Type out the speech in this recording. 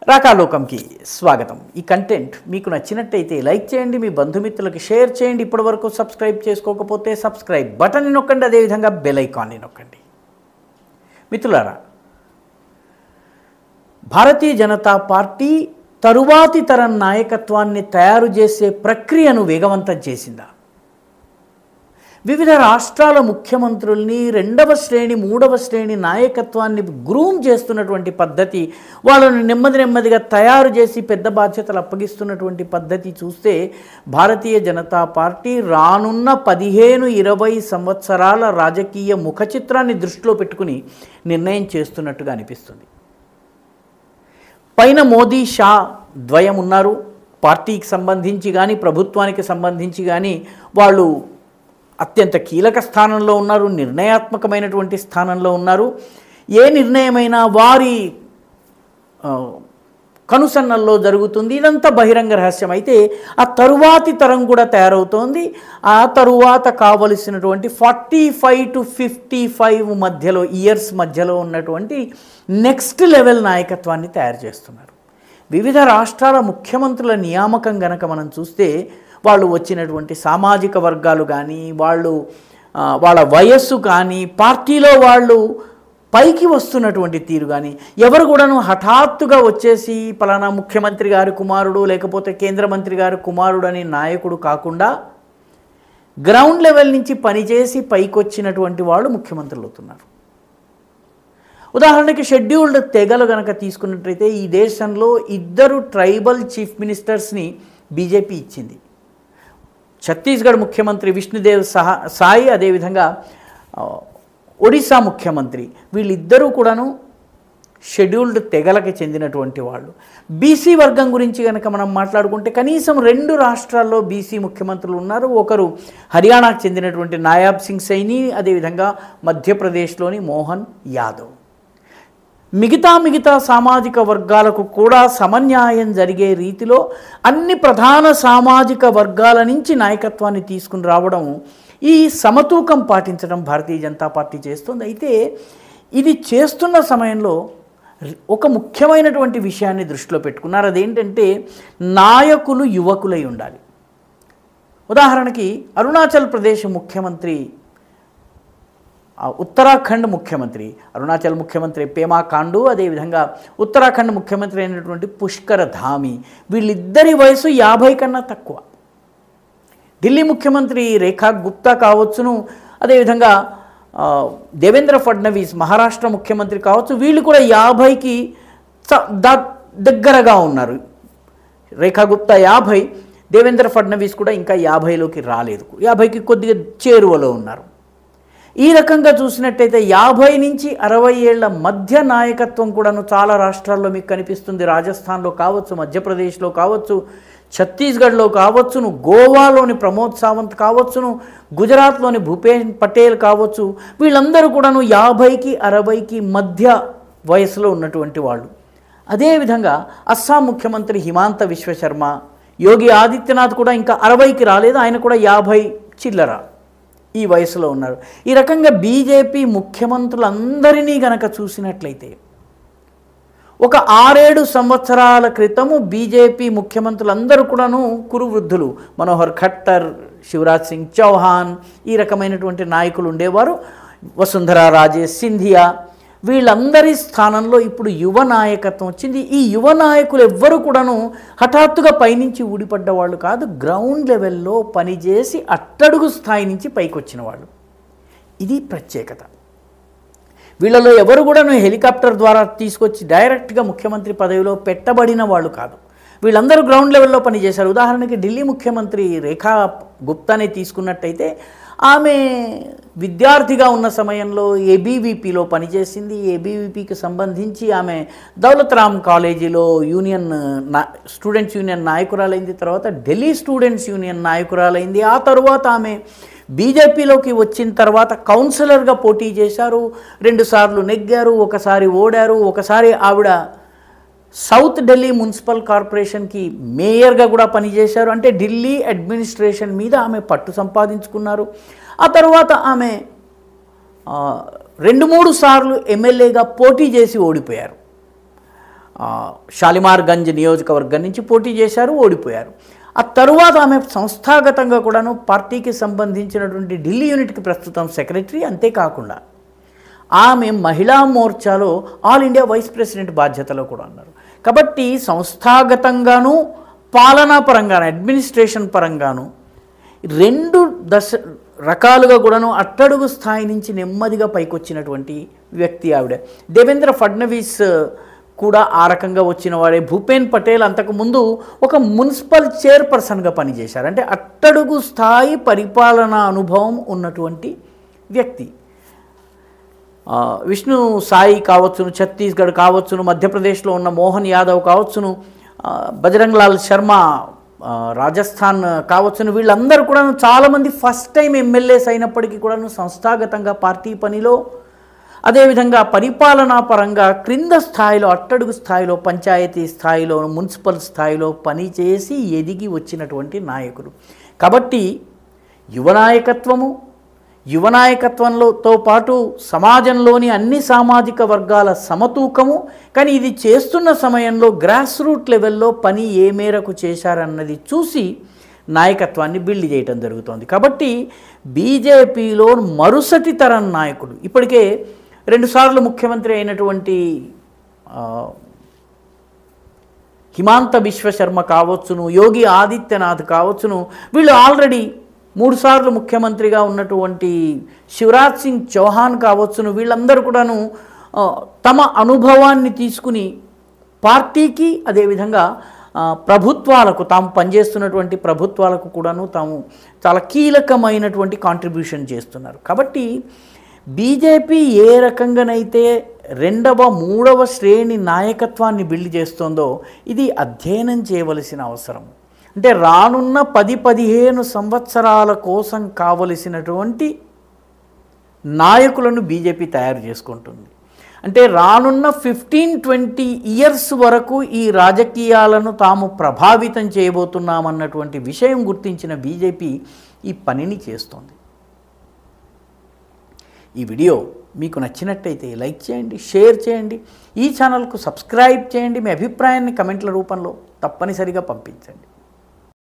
రాకాలోకంకి స్వాగతం. ఈ కంటెంట్ మీకు నచ్చినట్టయితే లైక్ చేయండి, మీ బంధుమిత్రులకు షేర్ చేయండి. ఇప్పటివరకు సబ్స్క్రైబ్ చేసుకోకపోతే సబ్స్క్రైబ్ బటన్ని నొక్కండి, అదేవిధంగా బెల్ ఐకాన్ని నొక్కండి. మిత్రులారా, భారతీయ జనతా పార్టీ తరువాతి తరం నాయకత్వాన్ని తయారు చేసే ప్రక్రియను వేగవంతం చేసిందా? వివిధ రాష్ట్రాల ముఖ్యమంత్రుల్ని రెండవ శ్రేణి మూడవ శ్రేణి నాయకత్వాన్ని గ్రూమ్ చేస్తున్నటువంటి పద్ధతి, వాళ్ళని నెమ్మదిగా తయారు చేసి పెద్ద బాధ్యతలు అప్పగిస్తున్నటువంటి పద్ధతి చూస్తే భారతీయ జనతా పార్టీ రానున్న 15-20 సంవత్సరాల రాజకీయ ముఖ చిత్రాన్ని దృష్టిలో పెట్టుకుని నిర్ణయం చేస్తున్నట్టుగా అనిపిస్తుంది. పైన మోదీ షా ద్వయం ఉన్నారు. పార్టీకి సంబంధించి కానీ ప్రభుత్వానికి సంబంధించి కానీ వాళ్ళు అత్యంత కీలక స్థానంలో ఉన్నారు, నిర్ణయాత్మకమైనటువంటి స్థానంలో ఉన్నారు. ఏ నిర్ణయమైనా వారి కనుసన్నల్లో జరుగుతుంది. ఇదంతా బహిరంగ రహస్యం. అయితే ఆ తరువాతి తరం కూడా తయారవుతోంది. ఆ తరువాత కావలసినటువంటి 45 to 55 మధ్యలో ఇయర్స్ మధ్యలో ఉన్నటువంటి నెక్స్ట్ లెవెల్ నాయకత్వాన్ని తయారు చేస్తున్నారు. వివిధ రాష్ట్రాల ముఖ్యమంత్రుల నియామకం గనక మనం చూస్తే వాళ్ళు వచ్చినటువంటి సామాజిక వర్గాలు కానీ వాళ్ళ వయస్సు కానీ పార్టీలో వాళ్ళు పైకి వస్తున్నటువంటి తీరు కానీ ఎవరు కూడాను హఠాత్తుగా వచ్చేసి పలానా ముఖ్యమంత్రి గారి కుమారుడు లేకపోతే కేంద్ర మంత్రి గారి కుమారుడు అని నాయకుడు కాకుండా గ్రౌండ్ లెవెల్ నుంచి పనిచేసి పైకి వచ్చినటువంటి వాళ్ళు ముఖ్యమంత్రులు అవుతున్నారు. ఉదాహరణకి షెడ్యూల్డ్ తెగలు కనుక తీసుకున్నట్లయితే ఈ దేశంలో 2 ట్రైబల్ చీఫ్ మినిస్టర్స్ని బీజేపీ ఇచ్చింది. ఛత్తీస్గఢ్ ముఖ్యమంత్రి విష్ణుదేవ్ సాయి, అదేవిధంగా ఒడిశా ముఖ్యమంత్రి, వీళ్ళిద్దరూ కూడాను షెడ్యూల్డ్ తెగలకి చెందినటువంటి వాళ్ళు. బీసీ వర్గం గురించి కనుక మనం మాట్లాడుకుంటే కనీసం 2 రాష్ట్రాల్లో బీసీ ముఖ్యమంత్రులు ఉన్నారు. ఒకరు హర్యానాకు చెందినటువంటి నాయాబ్ సింగ్ సైని, అదేవిధంగా మధ్యప్రదేశ్లోని మోహన్ యాదవ్. మిగతా సామాజిక వర్గాలకు కూడా సమన్యాయం జరిగే రీతిలో అన్ని ప్రధాన సామాజిక వర్గాల నుంచి నాయకత్వాన్ని తీసుకుని రావడం, ఈ సమతూకం పాటించడం భారతీయ జనతా పార్టీ చేస్తుంది. అయితే ఇది చేస్తున్న సమయంలో ఒక ముఖ్యమైనటువంటి విషయాన్ని దృష్టిలో పెట్టుకున్నారు. అదేంటంటే నాయకులు యువకులై ఉండాలి. ఉదాహరణకి అరుణాచల్ ప్రదేశ్ ముఖ్యమంత్రి, ఉత్తరాఖండ్ ముఖ్యమంత్రి, అరుణాచల్ ముఖ్యమంత్రి పేమా ఖాండు, అదేవిధంగా ఉత్తరాఖండ్ ముఖ్యమంత్రి అయినటువంటి పుష్కర్ ధామి, వీళ్ళిద్దరి వయసు 50 కన్నా తక్కువ. ఢిల్లీ ముఖ్యమంత్రి రేఖా గుప్తా కావచ్చును, అదేవిధంగా దేవేంద్ర ఫడ్నవీస్ మహారాష్ట్ర ముఖ్యమంత్రి కావచ్చు, వీళ్ళు కూడా 50కి దగ్గరగా ఉన్నారు. రేఖా గుప్తా 50, దేవేంద్ర ఫడ్నవీస్ కూడా ఇంకా 50లోకి రాలేదు, 50కి కొద్దిగా చేరువలో ఉన్నారు. ఈ రకంగా చూసినట్టయితే 50 నుంచి 60 ఏళ్ల మధ్య నాయకత్వం కూడాను చాలా రాష్ట్రాల్లో మీకు కనిపిస్తుంది. రాజస్థాన్లో కావచ్చు, మధ్యప్రదేశ్లో కావచ్చు, ఛత్తీస్గఢ్లో కావచ్చును, గోవాలోని ప్రమోద్ సావంత్ కావచ్చును, గుజరాత్లోని భూపేన్ పటేల్ కావచ్చు, వీళ్ళందరూ కూడాను 50కి 60కి మధ్య వయసులో ఉన్నటువంటి వాళ్ళు. అదేవిధంగా అస్సాం ముఖ్యమంత్రి హిమాంత విశ్వశర్మ, యోగి ఆదిత్యనాథ్ కూడా ఇంకా 60కి రాలేదు, ఆయన కూడా 50 చిల్లర ఈ వయసులో ఉన్నారు. ఈ రకంగా బీజేపీ ముఖ్యమంత్రులందరినీ గనక చూసినట్లయితే ఒక 6-7 సంవత్సరాల క్రితము బీజేపీ ముఖ్యమంత్రులందరూ కూడాను కురువృద్ధులు. మనోహర్ ఖట్టర్, శివరాజ్ సింగ్ చౌహాన్, ఈ రకమైనటువంటి నాయకులు ఉండేవారు. వసుంధరా రాజే సింధియా, వీళ్ళందరి స్థానంలో ఇప్పుడు యువ నాయకత్వం వచ్చింది. ఈ యువ నాయకులు ఎవ్వరూ కూడాను హఠాత్తుగా పైనుంచి ఊడిపడ్డ వాళ్ళు కాదు, గ్రౌండ్ లెవెల్లో పనిచేసి అట్టడుగు స్థాయి నుంచి పైకి వచ్చిన వాళ్ళు. ఇది ప్రత్యేకత. వీళ్ళలో ఎవరు కూడాను హెలికాప్టర్ ద్వారా తీసుకొచ్చి డైరెక్ట్గా ముఖ్యమంత్రి పదవిలో పెట్టబడిన వాళ్ళు కాదు. వీళ్ళందరూ గ్రౌండ్ లెవెల్లో పనిచేశారు. ఉదాహరణకి ఢిల్లీ ముఖ్యమంత్రి రేఖా గుప్తాని తీసుకున్నట్టయితే ఆమె విద్యార్థిగా ఉన్న సమయంలో ఏబీవీపీలో పనిచేసింది. ఏబీవీపీకి సంబంధించి ఆమె దౌలత్ రామ్ కాలేజీలో స్టూడెంట్స్ యూనియన్ నాయకురాలైంది. తర్వాత ఢిల్లీ స్టూడెంట్స్ యూనియన్ నాయకురాలైంది. ఆ తర్వాత ఆమె బీజేపీలోకి వచ్చిన తర్వాత కౌన్సిలర్గా పోటీ చేశారు. 2 సార్లు నెగ్గారు, ఒకసారి ఓడారు. ఒకసారి ఆవిడ సౌత్ ఢిల్లీ మున్సిపల్ కార్పొరేషన్కి మేయర్గా కూడా పనిచేశారు. అంటే ఢిల్లీ అడ్మినిస్ట్రేషన్ మీద ఆమె పట్టు సంపాదించుకున్నారు. ఆ తర్వాత ఆమె 2-3 సార్లు ఎమ్మెల్యేగా పోటీ చేసి ఓడిపోయారు. షాలిమార్గంజ్ నియోజకవర్గం నుంచి పోటీ చేశారు, ఓడిపోయారు. ఆ తరువాత ఆమె సంస్థాగతంగా కూడాను పార్టీకి సంబంధించినటువంటి ఢిల్లీ యూనిట్కి ప్రస్తుతం సెక్రటరీ. అంతేకాకుండా ఆమె మహిళా మోర్చాలో ఆల్ ఇండియా వైస్ ప్రెసిడెంట్ బాధ్యతలో కూడా ఉన్నారు. కాబట్టి సంస్థాగతంగాను పాలనా పరంగాను అడ్మినిస్ట్రేషన్ పరంగాను రెండు రకాలుగా కూడాను అట్టడుగు స్థాయి నుంచి నెమ్మదిగా పైకొచ్చినటువంటి వ్యక్తి ఆవిడ. దేవేంద్ర ఫడ్నవీస్ కూడా ఆ రకంగా వచ్చిన వాడే. భూపేన్ పటేల్ అంతకుముందు ఒక మున్సిపల్ చైర్పర్సన్గా పనిచేశారు. అంటే అట్టడుగు స్థాయి పరిపాలనా అనుభవం ఉన్నటువంటి వ్యక్తి. విష్ణు సాయి కావచ్చును, ఛత్తీస్గఢ్ కావచ్చును, మధ్యప్రదేశ్లో ఉన్న మోహన్ యాదవ్ కావచ్చును, బజరంగ్ లాల్ శర్మ రాజస్థాన్ కావచ్చును, వీళ్ళందరూ కూడా చాలామంది ఫస్ట్ టైం ఎమ్మెల్యేస్ అయినప్పటికీ కూడాను సంస్థాగతంగా పార్టీ పనిలో, అదేవిధంగా పరిపాలనా పరంగా క్రింద స్థాయిలో అట్టడుగు స్థాయిలో పంచాయతీ స్థాయిలో మున్సిపల్ స్థాయిలో పనిచేసి ఎదిగి వచ్చినటువంటి నాయకులు. కాబట్టి యువ నాయకత్వంతో పాటు సమాజంలోని అన్ని సామాజిక వర్గాల సమతూకము, కానీ ఇది చేస్తున్న సమయంలో గ్రాస్ రూట్ లెవెల్లో పని ఏ మేరకు చేశారన్నది చూసి నాయకత్వాన్ని బిల్డ్ చేయటం జరుగుతోంది. కాబట్టి బీజేపీలో మరుసటి తరం నాయకుడు, ఇప్పటికే 2 సార్లు ముఖ్యమంత్రి అయినటువంటి హిమాంత బిశ్వ శర్మ కావచ్చును, యోగి ఆదిత్యనాథ్ కావచ్చును, వీళ్ళు ఆల్రెడీ 3 సార్లు ముఖ్యమంత్రిగా ఉన్నటువంటి శివరాజ్ సింగ్ చౌహాన్ కావచ్చును, వీళ్ళందరూ కూడాను తమ అనుభవాన్ని తీసుకుని పార్టీకి అదేవిధంగా ప్రభుత్వాలకు, తాము పనిచేస్తున్నటువంటి ప్రభుత్వాలకు కూడాను తాము చాలా కీలకమైనటువంటి కాంట్రిబ్యూషన్ చేస్తున్నారు. కాబట్టి బీజేపీ ఏ రకంగానైతే 2వ 3వ శ్రేణి నాయకత్వాన్ని బిల్డ్ చేస్తోందో ఇది అధ్యయనం చేయవలసిన అవసరం. అంటే రానున్న 10-15 సంవత్సరాల కోసం కావలసినటువంటి నాయకులను బీజేపీ తయారు చేసుకుంటుంది. అంటే రానున్న 15-20 ఇయర్స్ వరకు ఈ రాజకీయాలను తాము ప్రభావితం చేయబోతున్నామన్నటువంటి విషయం గుర్తించిన బీజేపీ ఈ పనిని చేస్తోంది. ఈ వీడియో మీకు నచ్చినట్టయితే లైక్ చేయండి, షేర్ చేయండి, ఈ ఛానల్కు సబ్స్క్రైబ్ చేయండి. మీ అభిప్రాయాన్ని కమెంట్ల రూపంలో తప్పనిసరిగా పంపించండి.